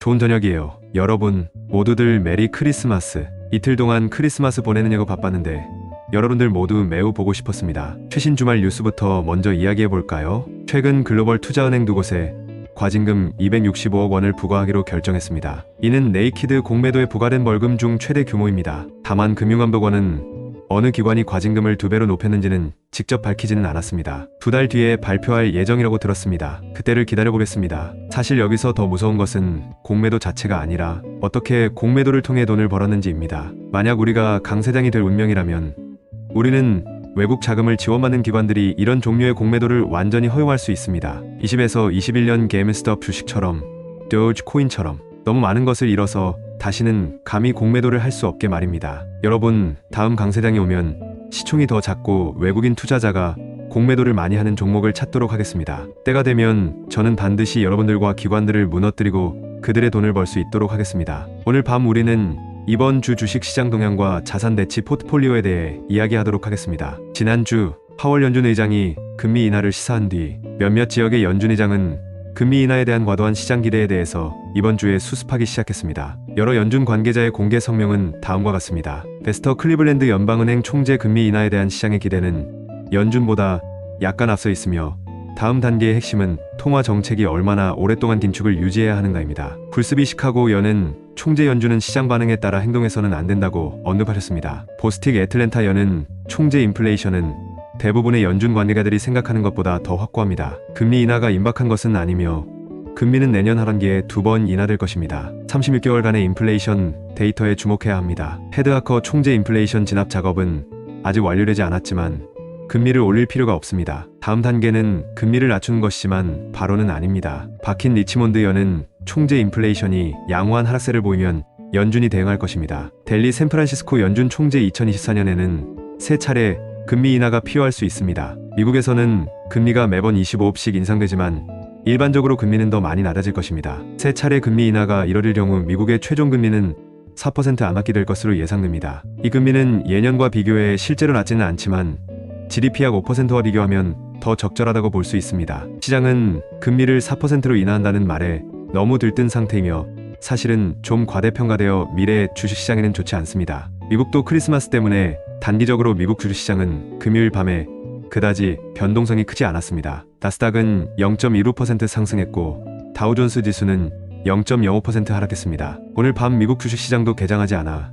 좋은 저녁이에요. 여러분 모두들 메리 크리스마스. 이틀 동안 크리스마스 보내느냐고 바빴는데 여러분들 모두 매우 보고 싶었습니다. 최신 주말 뉴스부터 먼저 이야기해볼까요? 최근 글로벌 투자은행 두 곳에 과징금 265억 원을 부과하기로 결정했습니다. 이는 네이키드 공매도에 부과된 벌금 중 최대 규모입니다. 다만 금융감독원은 어느 기관이 과징금을 2배로 높였는지는 직접 밝히지는 않았습니다. 2달 뒤에 발표할 예정이라고 들었습니다. 그때를 기다려보겠습니다. 사실 여기서 더 무서운 것은 공매도 자체가 아니라 어떻게 공매도를 통해 돈을 벌었는지입니다. 만약 우리가 강세장이 될 운명이라면 우리는 외국 자금을 지원받는 기관들이 이런 종류의 공매도를 완전히 허용할 수 있습니다. 20에서 21년 게임스톱 주식처럼 도지코인처럼 너무 많은 것을 잃어서 다시는 감히 공매도를 할 수 없게 말입니다. 여러분, 다음 강세장이 오면 시총이 더 작고 외국인 투자자가 공매도를 많이 하는 종목을 찾도록 하겠습니다. 때가 되면 저는 반드시 여러분들과 기관들을 무너뜨리고 그들의 돈을 벌 수 있도록 하겠습니다. 오늘 밤 우리는 이번 주 주식시장 동향과 자산 대치 포트폴리오에 대해 이야기하도록 하겠습니다. 지난주 파월 연준 의장이 금리 인하를 시사한 뒤 몇몇 지역의 연준 의장은 금리 인하에 대한 과도한 시장 기대에 대해서 이번 주에 수습하기 시작했습니다. 여러 연준 관계자의 공개 성명은 다음과 같습니다. 베스터 클리블랜드 연방은행 총재 금리 인하에 대한 시장의 기대는 연준보다 약간 앞서 있으며 다음 단계의 핵심은 통화 정책이 얼마나 오랫동안 긴축을 유지해야 하는가입니다. 굴스비 시카고 연은 총재 연준은 시장 반응에 따라 행동해서는 안 된다고 언급하셨습니다. 보스틱 애틀랜타 연은 총재 인플레이션은 대부분의 연준 관계자들이 생각하는 것보다 더 확고합니다. 금리 인하가 임박한 것은 아니며 금리는 내년 하반기에 2번 인하될 것입니다. 36개월간의 인플레이션 데이터에 주목해야 합니다. 헤드하커 총재 인플레이션 진압 작업은 아직 완료되지 않았지만 금리를 올릴 필요가 없습니다. 다음 단계는 금리를 낮추는 것이지만 바로는 아닙니다. 바킨 리치몬드 연은 총재 인플레이션이 양호한 하락세를 보이면 연준이 대응할 것입니다. 델리 샌프란시스코 연준 총재 2024년에는 세 차례 금리 인하가 필요할 수 있습니다. 미국에서는 금리가 매번 25씩 인상되지만 일반적으로 금리는 더 많이 낮아질 것입니다. 세 차례 금리 인하가 이뤄질 경우 미국의 최종 금리는 4% 안팎이 될 것으로 예상됩니다. 이 금리는 예년과 비교해 실제로 낮지는 않지만 GDP 약 5%와 비교하면 더 적절하다고 볼 수 있습니다. 시장은 금리를 4%로 인하한다는 말에 너무 들뜬 상태이며 사실은 좀 과대평가되어 미래 주식시장에는 좋지 않습니다. 미국도 크리스마스 때문에 단기적으로 미국 주식시장은 금요일 밤에 그다지 변동성이 크지 않았습니다. 나스닥은 0.15% 상승했고 다우존스 지수는 0.05% 하락했습니다. 오늘 밤 미국 주식시장도 개장하지 않아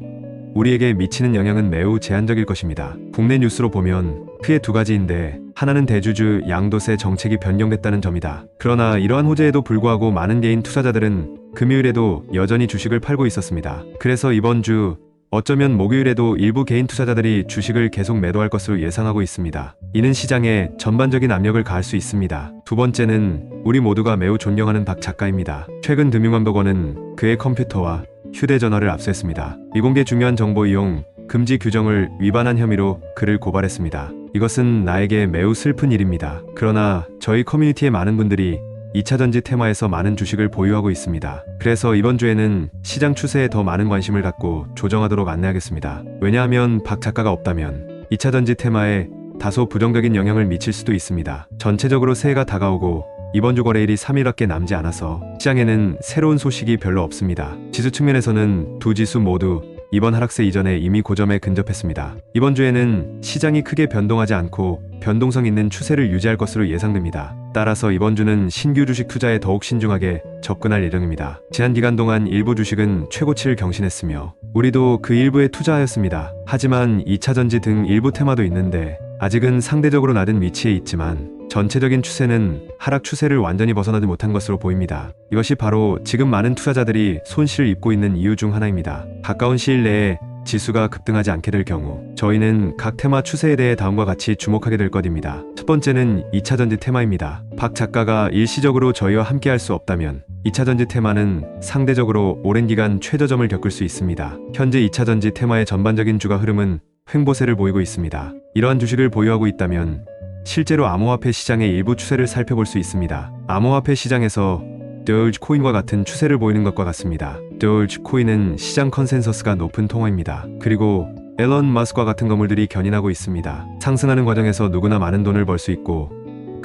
우리에게 미치는 영향은 매우 제한적일 것입니다. 국내 뉴스로 보면 크게 두 가지인데 하나는 대주주 양도세 정책이 변경됐다는 점이다. 그러나 이러한 호재에도 불구하고 많은 개인 투자자들은 금요일에도 여전히 주식을 팔고 있었습니다. 그래서 이번 주 어쩌면 목요일에도 일부 개인 투자자들이 주식을 계속 매도할 것으로 예상하고 있습니다. 이는 시장에 전반적인 압력을 가할 수 있습니다. 두 번째는 우리 모두가 매우 존경하는 박 작가입니다. 최근 금융감독원은 그의 컴퓨터와 휴대전화를 압수했습니다. 미공개 중요한 정보 이용 금지 규정을 위반한 혐의로 그를 고발했습니다. 이것은 나에게 매우 슬픈 일입니다. 그러나 저희 커뮤니티의 많은 분들이 2차전지 테마에서 많은 주식을 보유하고 있습니다. 그래서 이번 주에는 시장 추세에 더 많은 관심을 갖고 조정하도록 안내하겠습니다. 왜냐하면 박 작가가 없다면 2차전지 테마에 다소 부정적인 영향을 미칠 수도 있습니다. 전체적으로 새해가 다가오고 이번 주 거래일이 3일밖에 남지 않아서 시장에는 새로운 소식이 별로 없습니다. 지수 측면에서는 두 지수 모두 이번 하락세 이전에 이미 고점에 근접했습니다. 이번 주에는 시장이 크게 변동하지 않고 변동성 있는 추세를 유지할 것으로 예상됩니다. 따라서 이번 주는 신규 주식 투자에 더욱 신중하게 접근할 예정입니다. 지난 기간 동안 일부 주식은 최고치를 경신했으며 우리도 그 일부에 투자하였습니다. 하지만 2차전지 등 일부 테마도 있는데 아직은 상대적으로 낮은 위치에 있지만 전체적인 추세는 하락 추세를 완전히 벗어나지 못한 것으로 보입니다. 이것이 바로 지금 많은 투자자들이 손실을 입고 있는 이유 중 하나입니다. 가까운 시일 내에 지수가 급등하지 않게 될 경우 저희는 각 테마 추세에 대해 다음과 같이 주목하게 될 것입니다. 첫 번째는 2차전지 테마입니다. 박 작가가 일시적으로 저희와 함께 할 수 없다면 2차전지 테마는 상대적으로 오랜 기간 최저점을 겪을 수 있습니다. 현재 2차전지 테마의 전반적인 주가 흐름은 횡보세를 보이고 있습니다. 이러한 주식을 보유하고 있다면 실제로 암호화폐 시장의 일부 추세를 살펴볼 수 있습니다. 암호화폐 시장에서 도지코인과 같은 추세를 보이는 것과 같습니다. 도지코인은 시장 컨센서스가 높은 통화입니다. 그리고 앨런 머스크와 같은 거물들이 견인하고 있습니다. 상승하는 과정에서 누구나 많은 돈을 벌 수 있고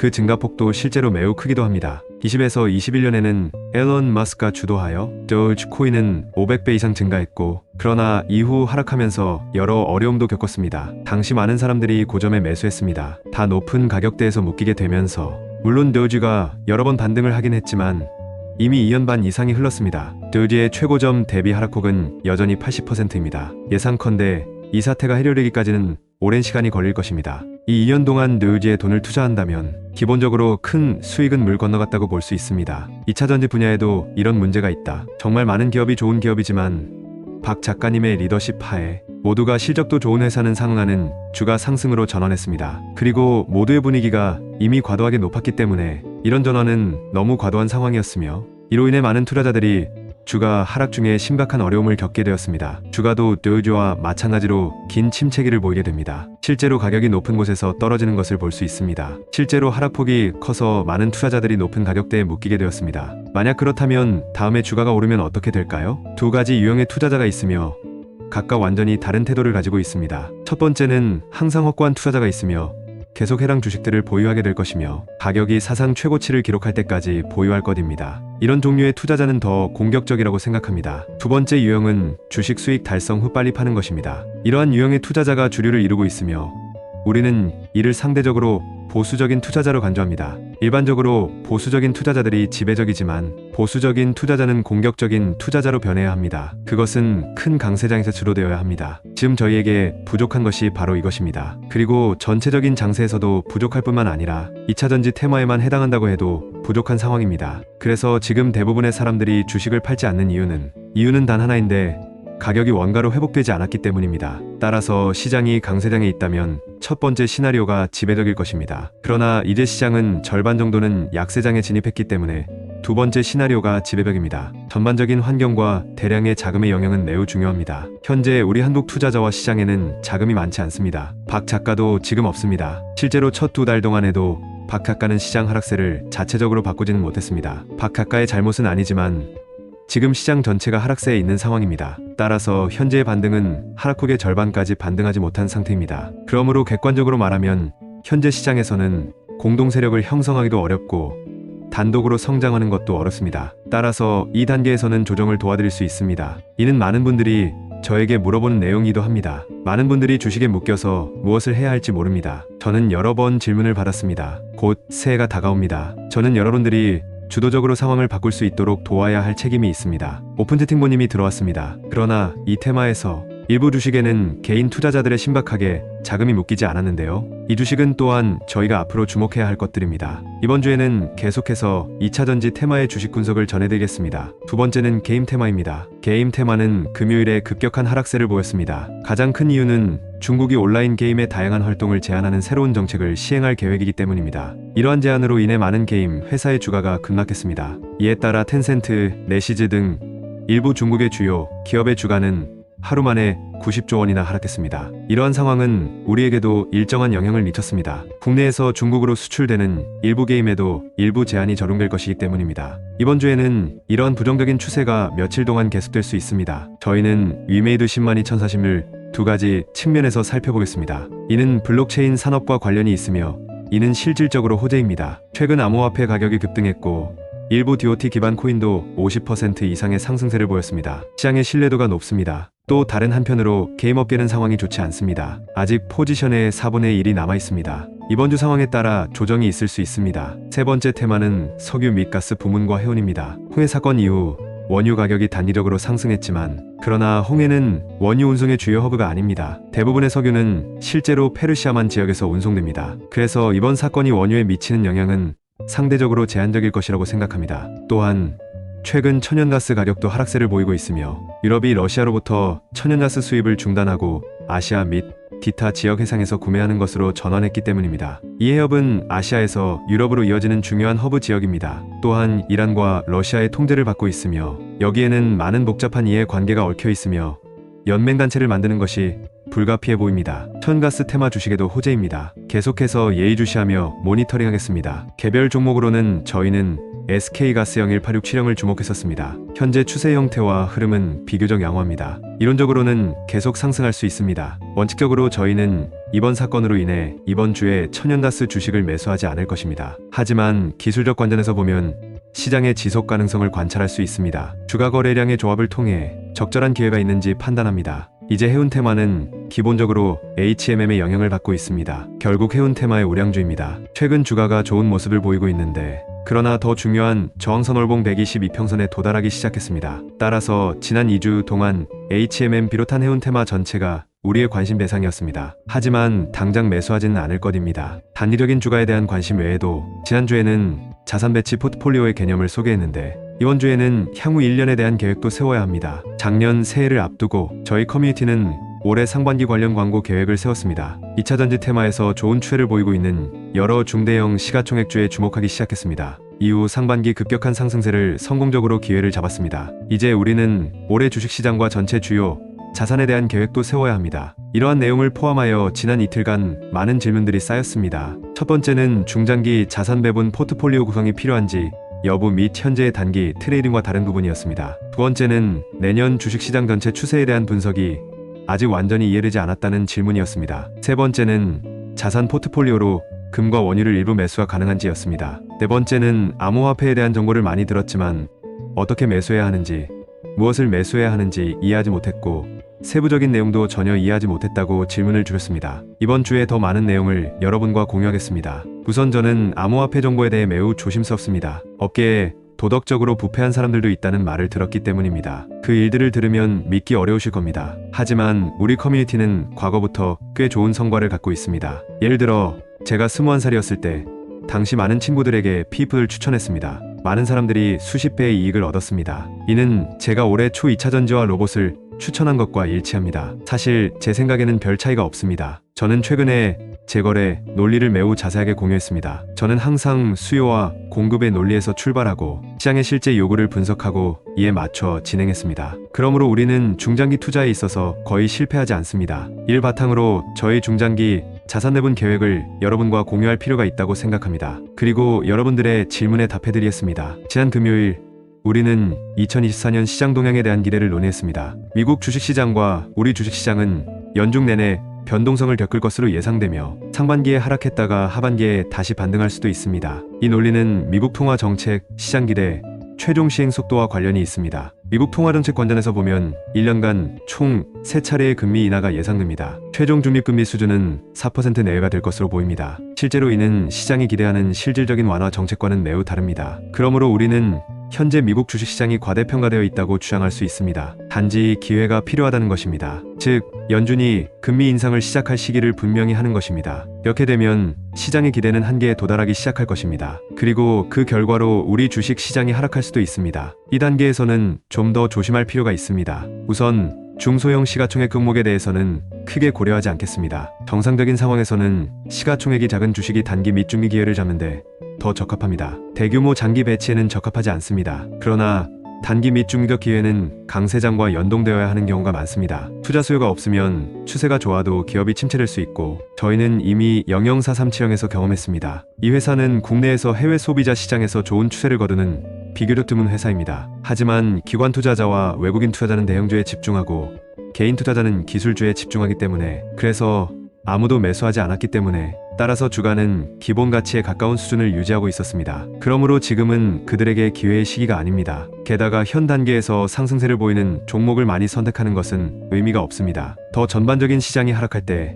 그 증가폭도 실제로 매우 크기도 합니다. 20에서 21년에는 앨런 머스크가 주도하여 도지 코인은 500배 이상 증가했고, 그러나 이후 하락하면서 여러 어려움도 겪었습니다. 당시 많은 사람들이 고점에 매수했습니다. 다 높은 가격대에서 묶이게 되면서, 물론 도지가 여러 번 반등을 하긴 했지만 이미 2년 반 이상이 흘렀습니다. 도지의 최고점 대비 하락폭은 여전히 80%입니다. 예상컨대 이 사태가 해결되기까지는 오랜 시간이 걸릴 것입니다. 이 2년 동안 도지에 돈을 투자한다면 기본적으로 큰 수익은 물 건너갔다고 볼 수 있습니다. 2차 전지 분야에도 이런 문제가 있다. 정말 많은 기업이 좋은 기업이지만 박 작가님의 리더십 하에 모두가 실적도 좋은 회사는 상응하는 주가 상승으로 전환했습니다. 그리고 모두의 분위기가 이미 과도하게 높았기 때문에 이런 전환은 너무 과도한 상황이었으며, 이로 인해 많은 투자자들이 주가 하락 중에 심각한 어려움을 겪게 되었습니다. 주가도 도지와 마찬가지로 긴 침체기를 보이게 됩니다. 실제로 가격이 높은 곳에서 떨어지는 것을 볼 수 있습니다. 실제로 하락폭이 커서 많은 투자자들이 높은 가격대에 묶이게 되었습니다. 만약 그렇다면 다음에 주가가 오르면 어떻게 될까요? 두 가지 유형의 투자자가 있으며 각각 완전히 다른 태도를 가지고 있습니다. 첫 번째는 항상 확고한 투자자가 있으며 계속 해당 주식들을 보유하게 될 것이며, 가격이 사상 최고치를 기록할 때까지 보유할 것입니다. 이런 종류의 투자자는 더 공격적이라고 생각합니다. 두 번째 유형은 주식 수익 달성 후 빨리 파는 것입니다. 이러한 유형의 투자자가 주류를 이루고 있으며 우리는 이를 상대적으로 보수적인 투자자로 간주합니다. 일반적으로 보수적인 투자자들이 지배적이지만 보수적인 투자자는 공격적인 투자자로 변해야 합니다. 그것은 큰 강세장에서 주도되어야 합니다. 지금 저희에게 부족한 것이 바로 이것입니다. 그리고 전체적인 장세에서도 부족할 뿐만 아니라 2차 전지 테마에만 해당한다고 해도 부족한 상황입니다. 그래서 지금 대부분의 사람들이 주식을 팔지 않는 이유는 단 하나인데, 가격이 원가로 회복되지 않았기 때문입니다. 따라서 시장이 강세장에 있다면 첫 번째 시나리오가 지배적일 것입니다. 그러나 이제 시장은 절반 정도는 약세장에 진입했기 때문에 두 번째 시나리오가 지배적입니다. 전반적인 환경과 대량의 자금의 영향은 매우 중요합니다. 현재 우리 한국 투자자와 시장에는 자금이 많지 않습니다. 박 작가도 지금 없습니다. 실제로 첫 2달 동안에도 박 작가는 시장 하락세를 자체적으로 바꾸지는 못했습니다. 박 작가의 잘못은 아니지만 지금 시장 전체가 하락세에 있는 상황입니다. 따라서 현재의 반등은 하락폭의 절반까지 반등하지 못한 상태입니다. 그러므로 객관적으로 말하면 현재 시장에서는 공동 세력을 형성하기도 어렵고 단독으로 성장하는 것도 어렵습니다. 따라서 이 단계에서는 조정을 도와드릴 수 있습니다. 이는 많은 분들이 저에게 물어보는 내용이기도 합니다. 많은 분들이 주식에 묶여서 무엇을 해야 할지 모릅니다. 저는 여러 번 질문을 받았습니다. 곧 새해가 다가옵니다. 저는 여러분들이 주도적으로 상황을 바꿀 수 있도록 도와야 할 책임이 있습니다. 오픈 채팅보님이 들어왔습니다. 그러나 이 테마에서 일부 주식에는 개인 투자자들의 신박하게 자금이 묶이지 않았는데요. 이 주식은 또한 저희가 앞으로 주목해야 할 것들입니다. 이번 주에는 계속해서 2차 전지 테마의 주식 분석을 전해드리겠습니다. 두 번째는 게임 테마입니다. 게임 테마는 금요일에 급격한 하락세를 보였습니다. 가장 큰 이유는 중국이 온라인 게임의 다양한 활동을 제한하는 새로운 정책을 시행할 계획이기 때문입니다. 이러한 제한으로 인해 많은 게임 회사의 주가가 급락했습니다. 이에 따라 텐센트, 내시즈 등 일부 중국의 주요 기업의 주가는 하루 만에 90조 원이나 하락했습니다. 이러한 상황은 우리에게도 일정한 영향을 미쳤습니다. 국내에서 중국으로 수출되는 일부 게임에도 일부 제한이 적용될 것이기 때문입니다. 이번 주에는 이러한 부정적인 추세가 며칠 동안 계속될 수 있습니다. 저희는 위메이드 10만이 1040을 두 가지 측면에서 살펴보겠습니다. 이는 블록체인 산업과 관련이 있으며 이는 실질적으로 호재입니다. 최근 암호화폐 가격이 급등했고 일부 DOT 기반 코인도 50% 이상의 상승세를 보였습니다. 시장의 신뢰도가 높습니다. 또 다른 한편으로 게임업계는 상황이 좋지 않습니다. 아직 포지션의 4분의 1이 남아있습니다. 이번 주 상황에 따라 조정이 있을 수 있습니다. 세 번째 테마는 석유 및 가스 부문과 해운입니다. 홍해 사건 이후 원유 가격이 단기적으로 상승했지만, 그러나 홍해는 원유 운송의 주요 허브가 아닙니다. 대부분의 석유는 실제로 페르시아만 지역에서 운송됩니다. 그래서 이번 사건이 원유에 미치는 영향은 상대적으로 제한적일 것이라고 생각합니다. 또한 최근 천연가스 가격도 하락세를 보이고 있으며 유럽이 러시아로부터 천연가스 수입을 중단하고 아시아 및 기타 지역 해상에서 구매하는 것으로 전환했기 때문입니다. 이 해협은 아시아에서 유럽으로 이어지는 중요한 허브 지역입니다. 또한 이란과 러시아의 통제를 받고 있으며 여기에는 많은 복잡한 이해 관계가 얽혀 있으며 연맹단체를 만드는 것이 불가피해 보입니다. 천연가스 테마 주식에도 호재입니다. 계속해서 예의주시하며 모니터링하겠습니다. 개별 종목으로는 저희는 SK가스 01867형을 주목했었습니다. 현재 추세 형태와 흐름은 비교적 양호합니다. 이론적으로는 계속 상승할 수 있습니다. 원칙적으로 저희는 이번 사건으로 인해 이번 주에 천연가스 주식을 매수하지 않을 것입니다. 하지만 기술적 관점에서 보면 시장의 지속 가능성을 관찰할 수 있습니다. 주가 거래량의 조합을 통해 적절한 기회가 있는지 판단합니다. 이제 해운테마는 기본적으로 HMM의 영향을 받고 있습니다. 결국 해운테마의 우량주입니다. 최근 주가가 좋은 모습을 보이고 있는데 그러나 더 중요한 저항선월봉 122평선에 도달하기 시작했습니다. 따라서 지난 2주 동안 HMM 비롯한 해운테마 전체가 우리의 관심 대상이었습니다. 하지만 당장 매수하지는 않을 것입니다. 단기적인 주가에 대한 관심 외에도 지난주에는 자산 배치 포트폴리오의 개념을 소개했는데 이번 주에는 향후 1년에 대한 계획도 세워야 합니다. 작년 새해를 앞두고 저희 커뮤니티는 올해 상반기 관련 광고 계획을 세웠습니다. 2차전지 테마에서 좋은 추세를 보이고 있는 여러 중대형 시가총액주에 주목하기 시작했습니다. 이후 상반기 급격한 상승세를 성공적으로 기회를 잡았습니다. 이제 우리는 올해 주식시장과 전체 주요 자산에 대한 계획도 세워야 합니다. 이러한 내용을 포함하여 지난 이틀간 많은 질문들이 쌓였습니다. 첫 번째는 중장기 자산 배분 포트폴리오 구성이 필요한지 여부 및 현재의 단기 트레이딩과 다른 부분이었습니다. 두 번째는 내년 주식시장 전체 추세에 대한 분석이 아직 완전히 이해되지 않았다는 질문이었습니다. 세 번째는 자산 포트폴리오로 금과 원유를 일부 매수가 가능한지였습니다. 네 번째는 암호화폐에 대한 정보를 많이 들었지만 어떻게 매수해야 하는지, 무엇을 매수해야 하는지 이해하지 못했고 세부적인 내용도 전혀 이해하지 못했다고 질문을 주셨습니다. 이번 주에 더 많은 내용을 여러분과 공유하겠습니다. 우선 저는 암호화폐 정보에 대해 매우 조심스럽습니다. 업계에 도덕적으로 부패한 사람들도 있다는 말을 들었기 때문입니다. 그 일들을 들으면 믿기 어려우실 겁니다. 하지만 우리 커뮤니티는 과거부터 꽤 좋은 성과를 갖고 있습니다. 예를 들어 제가 21살이었을 때 당시 많은 친구들에게 피프를 추천했습니다. 많은 사람들이 수십 배의 이익을 얻었습니다. 이는 제가 올해 초 2차전지와 로봇을 추천한 것과 일치합니다. 사실 제 생각에는 별 차이가 없습니다. 저는 최근에 재거래 논리를 매우 자세하게 공유했습니다. 저는 항상 수요와 공급의 논리에서 출발하고 시장의 실제 요구를 분석하고 이에 맞춰 진행했습니다. 그러므로 우리는 중장기 투자에 있어서 거의 실패하지 않습니다. 이를 바탕으로 저희 중장기 자산 배분 계획을 여러분과 공유할 필요가 있다고 생각합니다. 그리고 여러분들의 질문에 답해드리겠습니다. 지난 금요일 우리는 2024년 시장 동향에 대한 기대를 논의했습니다. 미국 주식시장과 우리 주식시장은 연중 내내 변동성을 겪을 것으로 예상되며 상반기에 하락했다가 하반기에 다시 반등할 수도 있습니다. 이 논리는 미국 통화 정책, 시장 기대, 최종 시행 속도와 관련이 있습니다. 미국 통화정책 관점에서 보면 1년간 총 3차례의 금리 인하가 예상됩니다. 최종 중립금리 수준은 4% 내외가 될 것으로 보입니다. 실제로 이는 시장이 기대하는 실질적인 완화 정책과는 매우 다릅니다. 그러므로 우리는 현재 미국 주식시장이 과대평가되어 있다고 주장할 수 있습니다. 단지 기회가 필요하다는 것입니다. 즉, 연준이 금리 인상을 시작할 시기를 분명히 하는 것입니다. 이렇게 되면 시장의 기대는 한계에 도달하기 시작할 것입니다. 그리고 그 결과로 우리 주식 시장이 하락할 수도 있습니다. 이 단계에서는 좀 더 조심할 필요가 있습니다. 우선 중소형 시가총액 종목에 대해서는 크게 고려하지 않겠습니다. 정상적인 상황에서는 시가총액이 작은 주식이 단기 및 중기 기회를 잡는데 더 적합합니다. 대규모 장기 배치에는 적합하지 않습니다. 그러나 단기 및 중기적 기회는 강세장과 연동되어야 하는 경우가 많습니다. 투자 수요가 없으면 추세가 좋아도 기업이 침체될 수 있고 저희는 이미 00437형에서 경험했습니다. 이 회사는 국내에서 해외 소비자 시장에서 좋은 추세를 거두는 비교적 드문 회사입니다. 하지만 기관 투자자와 외국인 투자자는 대형주에 집중하고 개인 투자자는 기술주에 집중하기 때문에 그래서 아무도 매수하지 않았기 때문에 따라서 주가는 기본 가치에 가까운 수준을 유지하고 있었습니다. 그러므로 지금은 그들에게 기회의 시기가 아닙니다. 게다가 현 단계에서 상승세를 보이는 종목을 많이 선택하는 것은 의미가 없습니다. 더 전반적인 시장이 하락할 때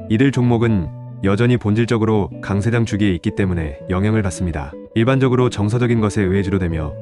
이들 종목은 여전히 본질적으로 강세장 주기에 있기 때문에 영향을 받습니다. 일반적으로 정서적인 것에 의해 주도되며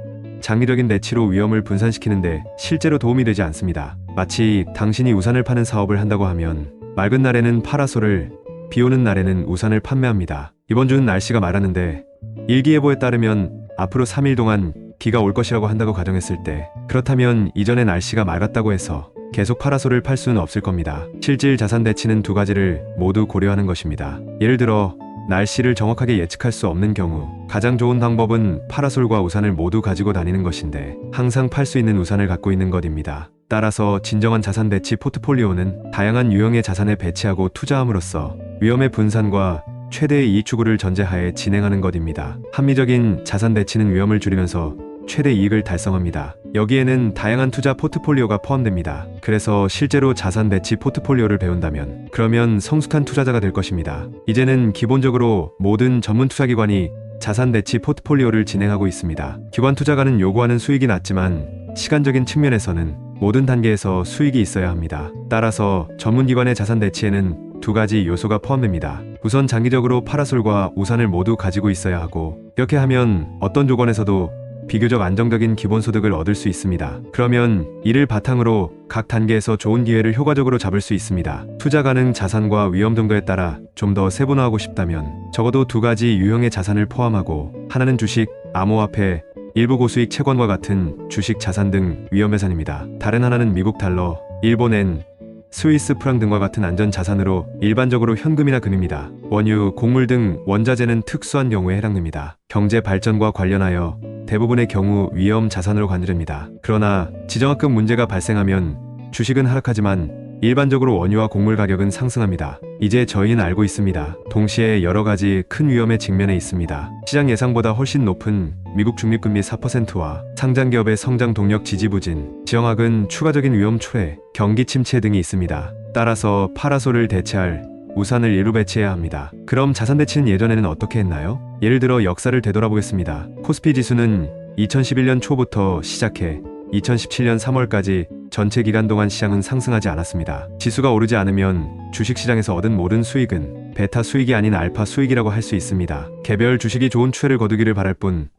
장기적인 내치로 위험을 분산시키는데 실제로 도움이 되지 않습니다. 마치 당신이 우산을 파는 사업을 한다고 하면 맑은 날에는 파라솔을, 비 오는 날에는 우산을 판매합니다. 이번 주는 날씨가 맑았는데 일기예보에 따르면 앞으로 3일 동안 비가 올 것이라고 한다고 가정했을 때 그렇다면 이전에 날씨가 맑았다고 해서 계속 파라솔을 팔 수는 없을 겁니다. 실질 자산 배치는 두 가지를 모두 고려하는 것입니다. 예를 들어 날씨를 정확하게 예측할 수 없는 경우 가장 좋은 방법은 파라솔과 우산을 모두 가지고 다니는 것인데 항상 팔 수 있는 우산을 갖고 있는 것입니다. 따라서 진정한 자산 배치 포트폴리오는 다양한 유형의 자산에 배치하고 투자함으로써 위험의 분산과 최대의 이익 추구를 전제하에 진행하는 것입니다. 합리적인 자산 배치는 위험을 줄이면서 최대 이익을 달성합니다. 여기에는 다양한 투자 포트폴리오가 포함됩니다. 그래서 실제로 자산 배치 포트폴리오를 배운다면 그러면 성숙한 투자자가 될 것입니다. 이제는 기본적으로 모든 전문 투자기관이 자산 배치 포트폴리오를 진행하고 있습니다. 기관 투자가는 요구하는 수익이 낮지만 시간적인 측면에서는 모든 단계에서 수익이 있어야 합니다. 따라서 전문기관의 자산 배치에는 두 가지 요소가 포함됩니다. 우선 장기적으로 파라솔과 우산을 모두 가지고 있어야 하고, 이렇게 하면 어떤 조건에서도 비교적 안정적인 기본소득을 얻을 수 있습니다. 그러면 이를 바탕으로 각 단계에서 좋은 기회를 효과적으로 잡을 수 있습니다. 투자 가능 자산과 위험 정도에 따라 좀 더 세분화하고 싶다면 적어도 두 가지 유형의 자산을 포함하고, 하나는 주식, 암호화폐, 일부 고수익 채권과 같은 주식 자산 등 위험자산입니다. 다른 하나는 미국 달러, 일본엔, 스위스 프랑 등과 같은 안전 자산으로 일반적으로 현금이나 금입니다. 원유, 곡물 등 원자재는 특수한 경우에 해당됩니다. 경제 발전과 관련하여 대부분의 경우 위험 자산으로 관리됩니다. 그러나 지정학급 문제가 발생하면 주식은 하락하지만 일반적으로 원유와 곡물 가격은 상승합니다. 이제 저희는 알고 있습니다. 동시에 여러 가지 큰 위험에 직면해 있습니다. 시장 예상보다 훨씬 높은 미국 중립금리 4%와 상장기업의 성장 동력 지지부진, 지정학은 추가적인 위험 초래, 경기 침체 등이 있습니다. 따라서 파라솔을 대체할 우산을 일부 배치해야 합니다. 그럼 자산 배치는 예전에는 어떻게 했나요? 예를 들어 역사를 되돌아보겠습니다. 코스피 지수는 2011년 초부터 시작해 2017년 3월까지 전체 기간 동안 시장은 상승하지 않았습니다. 지수가 오르지 않으면 주식시장에서 얻은 모든 수익은 베타 수익이 아닌 알파 수익이라고 할 수 있습니다. 개별 주식이 좋은 추세를 거두기를 바랄 뿐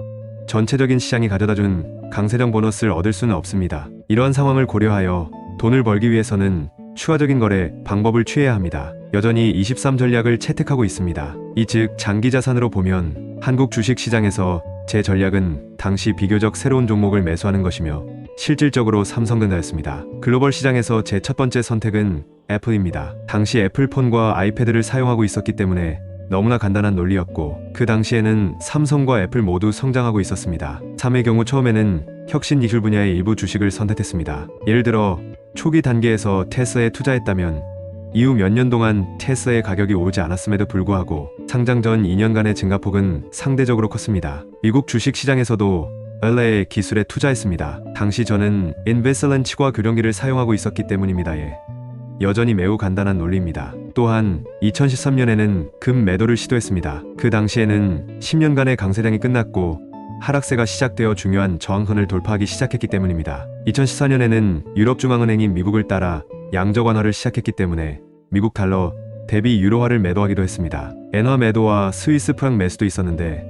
전체적인 시장이 가져다준 강세장 보너스를 얻을 수는 없습니다. 이러한 상황을 고려하여 돈을 벌기 위해서는 추가적인 거래 방법을 취해야 합니다. 여전히 23 전략을 채택하고 있습니다. 이 즉 장기 자산으로 보면 한국 주식시장에서 제 전략은 당시 비교적 새로운 종목을 매수하는 것이며 실질적으로 삼성전자였습니다. 글로벌 시장에서 제 첫 번째 선택은 애플입니다. 당시 애플폰과 아이패드를 사용하고 있었기 때문에 너무나 간단한 논리였고, 그 당시에는 삼성과 애플 모두 성장하고 있었습니다. 3의 경우 처음에는 혁신 기술 분야의 일부 주식을 선택했습니다. 예를 들어 초기 단계에서 테슬라에 투자했다면 이후 몇 년 동안 테슬라의 가격이 오르지 않았음에도 불구하고 상장 전 2년간의 증가폭은 상대적으로 컸습니다. 미국 주식시장에서도 LA의 기술에 투자했습니다. 당시 저는 인베슬런 치과 교령기를 사용하고 있었기 때문입니다. 여전히 매우 간단한 논리입니다. 또한 2013년에는 금 매도를 시도했습니다. 그 당시에는 10년간의 강세장이 끝났고 하락세가 시작되어 중요한 저항선을 돌파하기 시작했기 때문입니다. 2014년에는 유럽중앙은행이 미국을 따라 양적 완화를 시작했기 때문에 미국 달러 대비 유로화를 매도하기도 했습니다. 엔화 매도와 스위스 프랑 매수도 있었는데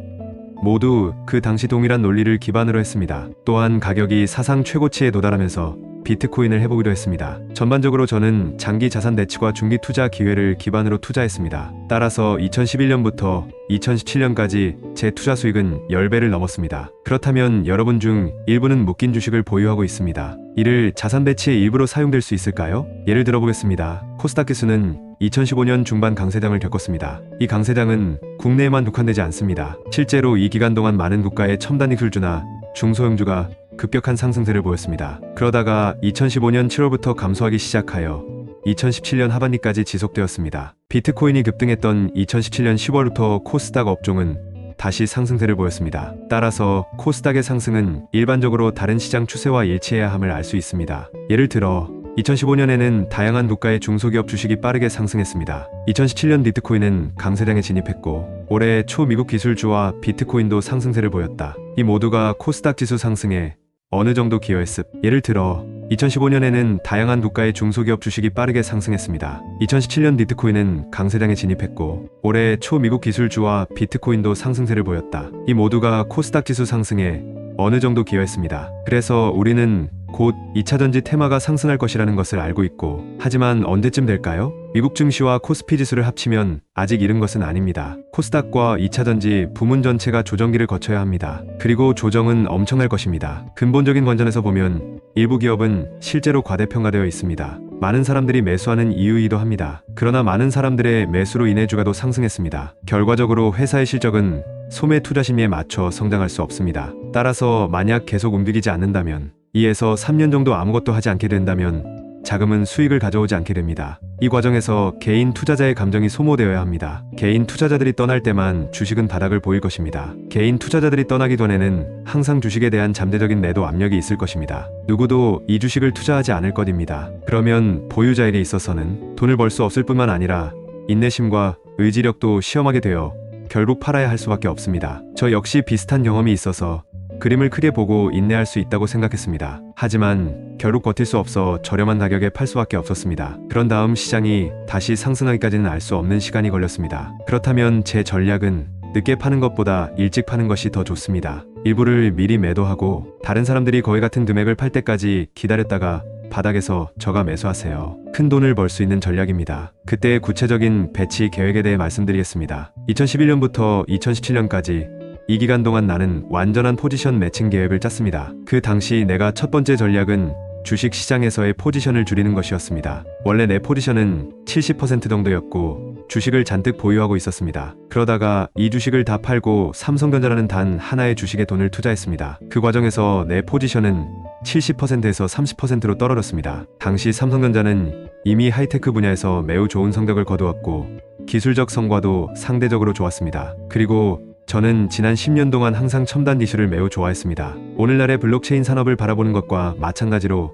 모두 그 당시 동일한 논리를 기반으로 했습니다. 또한 가격이 사상 최고치에 도달하면서 비트코인을 해보기도 했습니다. 전반적으로 저는 장기 자산 배치와 중기 투자 기회를 기반으로 투자했습니다. 따라서 2011년부터 2017년까지 제 투자 수익은 10배를 넘었습니다. 그렇다면 여러분 중 일부는 묶인 주식을 보유하고 있습니다. 이를 자산 배치의 일부로 사용될 수 있을까요? 예를 들어보겠습니다. 코스닥 지수는 2015년 중반 강세장을 겪었습니다. 이 강세장은 국내에만 국한되지 않습니다. 실제로 이 기간 동안 많은 국가의 첨단 기술주나 중소형주가 급격한 상승세를 보였습니다. 그러다가 2015년 7월부터 감소하기 시작하여 2017년 하반기까지 지속되었습니다. 비트코인이 급등했던 2017년 10월부터 코스닥 업종은 다시 상승세를 보였습니다. 따라서 코스닥의 상승은 일반적으로 다른 시장 추세와 일치해야 함을 알 수 있습니다. 예를 들어 2015년에는 다양한 국가의 중소기업 주식이 빠르게 상승했습니다. 2017년 비트코인은 강세장에 진입했고 올해 초 미국 기술주와 비트코인도 상승세를 보였다. 이 모두가 코스닥 지수 상승에 어느 정도 기여했습. 예를 들어 2015년에는 다양한 국가의 중소기업 주식이 빠르게 상승했습니다. 2017년 비트코인은 강세장에 진입했고 올해 초 미국 기술주와 비트코인도 상승세를 보였다. 이 모두가 코스닥 지수 상승에 어느 정도 기여했습니다. 그래서 우리는 곧 2차전지 테마가 상승할 것이라는 것을 알고 있고, 하지만 언제쯤 될까요? 미국 증시와 코스피 지수를 합치면 아직 이른 것은 아닙니다. 코스닥과 2차전지 부문 전체가 조정기를 거쳐야 합니다. 그리고 조정은 엄청날 것입니다. 근본적인 관점에서 보면 일부 기업은 실제로 과대평가되어 있습니다. 많은 사람들이 매수하는 이유이기도 합니다. 그러나 많은 사람들의 매수로 인해 주가도 상승했습니다. 결과적으로 회사의 실적은 소매 투자 심리에 맞춰 성장할 수 없습니다. 따라서 만약 계속 움직이지 않는다면 2에서 3년 정도 아무것도 하지 않게 된다면 자금은 수익을 가져오지 않게 됩니다. 이 과정에서 개인 투자자의 감정이 소모되어야 합니다. 개인 투자자들이 떠날 때만 주식은 바닥을 보일 것입니다. 개인 투자자들이 떠나기 전에는 항상 주식에 대한 잠재적인 매도 압력이 있을 것입니다. 누구도 이 주식을 투자하지 않을 것입니다. 그러면 보유자에게 있어서는 돈을 벌 수 없을 뿐만 아니라 인내심과 의지력도 시험하게 되어 결국 팔아야 할 수밖에 없습니다. 저 역시 비슷한 경험이 있어서 그림을 크게 보고 인내할 수 있다고 생각했습니다. 하지만 결국 버틸 수 없어 저렴한 가격에 팔 수밖에 없었습니다. 그런 다음 시장이 다시 상승하기까지는 알 수 없는 시간이 걸렸습니다. 그렇다면 제 전략은 늦게 파는 것보다 일찍 파는 것이 더 좋습니다. 일부를 미리 매도하고 다른 사람들이 거의 같은 금액을 팔 때까지 기다렸다가 바닥에서 저가 매수하세요. 큰 돈을 벌 수 있는 전략입니다. 그때의 구체적인 배치 계획에 대해 말씀드리겠습니다. 2011년부터 2017년까지 이 기간 동안 나는 완전한 포지션 매칭 계획을 짰습니다. 그 당시 내가 첫 번째 전략은 주식 시장에서의 포지션을 줄이는 것이었습니다. 원래 내 포지션은 70% 정도였고 주식을 잔뜩 보유하고 있었습니다. 그러다가 이 주식을 다 팔고 삼성전자라는 단 하나의 주식에 돈을 투자했습니다. 그 과정에서 내 포지션은 70%에서 30%로 떨어졌습니다. 당시 삼성전자는 이미 하이테크 분야에서 매우 좋은 성적을 거두었고 기술적 성과도 상대적으로 좋았습니다. 그리고 저는 지난 10년 동안 항상 첨단 기술을 매우 좋아했습니다. 오늘날의 블록체인 산업을 바라보는 것과 마찬가지로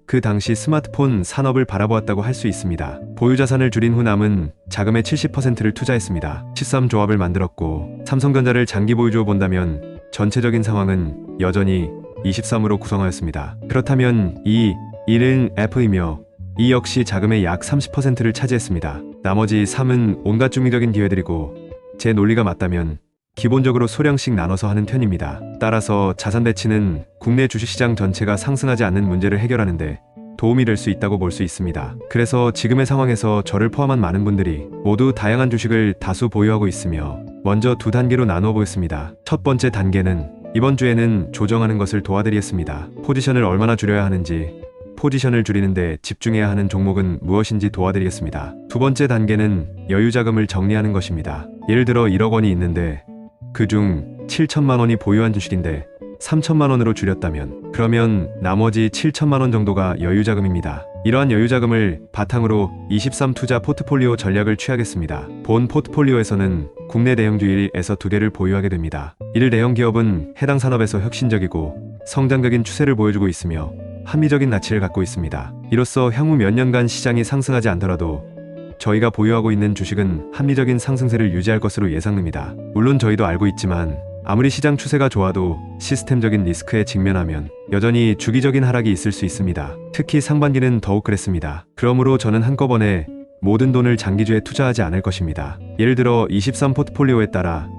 그 당시 스마트폰 산업을 바라보았다고 할 수 있습니다. 보유 자산을 줄인 후 남은 자금의 70%를 투자했습니다. 13조합을 만들었고 삼성전자를 장기 보유주로 본다면 전체적인 상황은 여전히 23으로 구성하였습니다. 그렇다면 이 1은 F이며 이 역시 자금의 약 30%를 차지했습니다. 나머지 3은 온갖 중립적인 기회들이고 제 논리가 맞다면 기본적으로 소량씩 나눠서 하는 편입니다. 따라서 자산 배치는 국내 주식시장 전체가 상승하지 않는 문제를 해결하는데 도움이 될 수 있다고 볼 수 있습니다. 그래서 지금의 상황에서 저를 포함한 많은 분들이 모두 다양한 주식을 다수 보유하고 있으며 먼저 두 단계로 나누어 보겠습니다. 첫 번째 단계는 이번 주에는 조정하는 것을 도와드리겠습니다. 포지션을 얼마나 줄여야 하는지, 포지션을 줄이는데 집중해야 하는 종목은 무엇인지 도와드리겠습니다. 두 번째 단계는 여유자금을 정리하는 것입니다. 예를 들어 1억 원이 있는데 그중 7천만 원이 보유한 주식인데 3천만 원으로 줄였다면 그러면 나머지 7천만 원 정도가 여유자금입니다. 이러한 여유자금을 바탕으로 23투자 포트폴리오 전략을 취하겠습니다. 본 포트폴리오에서는 국내 대형주 1에서 2개를 보유하게 됩니다. 1 대형 기업은 해당 산업에서 혁신적이고 성장적인 추세를 보여주고 있으며 합리적인 가치를 갖고 있습니다. 이로써 향후 몇 년간 시장이 상승하지 않더라도 저희가 보유하고 있는 주식은 합리적인 상승세를 유지할 것으로 예상됩니다. 물론 저희도 알고 있지만 아무리 시장 추세가 좋아도 시스템적인 리스크에 직면하면 여전히 주기적인 하락이 있을 수 있습니다. 특히 상반기는 더욱 그랬습니다. 그러므로 저는 한꺼번에 모든 돈을 장기주에 투자하지 않을 것입니다. 예를 들어 23 포트폴리오에 따라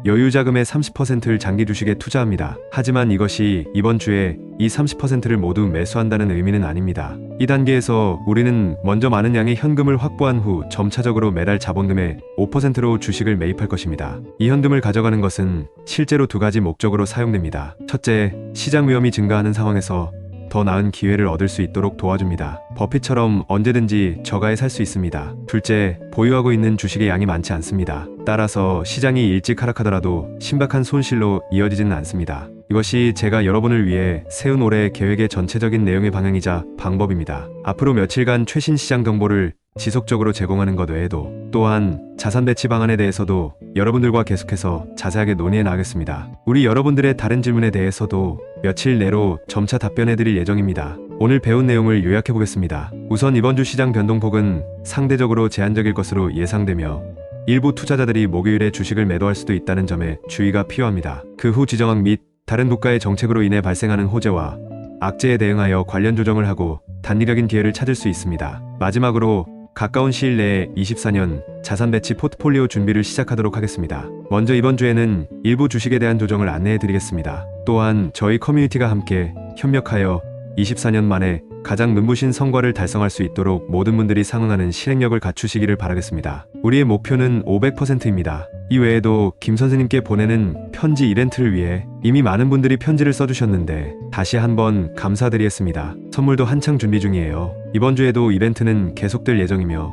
여유자금의 30%를 장기 주식에 투자합니다. 하지만 이것이 이번 주에 이 30%를 모두 매수한다는 의미는 아닙니다. 이 단계에서 우리는 먼저 많은 양의 현금을 확보한 후 점차적으로 매달 자본금의 5%로 주식을 매입할 것입니다. 이 현금을 가져가는 것은 실제로 두 가지 목적으로 사용됩니다. 첫째, 시장 위험이 증가하는 상황에서 더 나은 기회를 얻을 수 있도록 도와줍니다. 버핏처럼 언제든지 저가에 살 수 있습니다. 둘째, 보유하고 있는 주식의 양이 많지 않습니다. 따라서 시장이 일찍 하락하더라도 심각한 손실로 이어지지는 않습니다. 이것이 제가 여러분을 위해 세운 올해 계획의 전체적인 내용의 방향이자 방법입니다. 앞으로 며칠간 최신 시장 정보를 지속적으로 제공하는 것 외에도 또한 자산 배치 방안에 대해서도 여러분들과 계속해서 자세하게 논의해 나가겠습니다. 우리 여러분들의 다른 질문에 대해서도 며칠 내로 점차 답변해 드릴 예정입니다. 오늘 배운 내용을 요약해 보겠습니다. 우선 이번 주 시장 변동폭은 상대적으로 제한적일 것으로 예상되며 일부 투자자들이 목요일에 주식을 매도할 수도 있다는 점에 주의가 필요합니다. 그 후 지정학 및 다른 국가의 정책으로 인해 발생하는 호재와 악재에 대응하여 관련 조정을 하고 단기적인 기회를 찾을 수 있습니다. 마지막으로 가까운 시일 내에 24년 자산 배치 포트폴리오 준비를 시작하도록 하겠습니다. 먼저 이번 주에는 일부 주식에 대한 조정을 안내해 드리겠습니다. 또한 저희 커뮤니티가 함께 협력하여 24년 만에 가장 눈부신 성과를 달성할 수 있도록 모든 분들이 상응하는 실행력을 갖추시기를 바라겠습니다. 우리의 목표는 500%입니다. 이 외에도 김 선생님께 보내는 편지 이벤트를 위해 이미 많은 분들이 편지를 써주셨는데 다시 한번 감사드리겠습니다. 선물도 한창 준비 중이에요. 이번 주에도 이벤트는 계속될 예정이며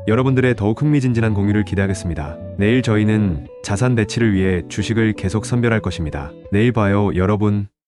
여러분들의 더욱 흥미진진한 공유를 기대하겠습니다. 내일 저희는 자산 배치를 위해 주식을 계속 선별할 것입니다. 내일 봐요, 여러분.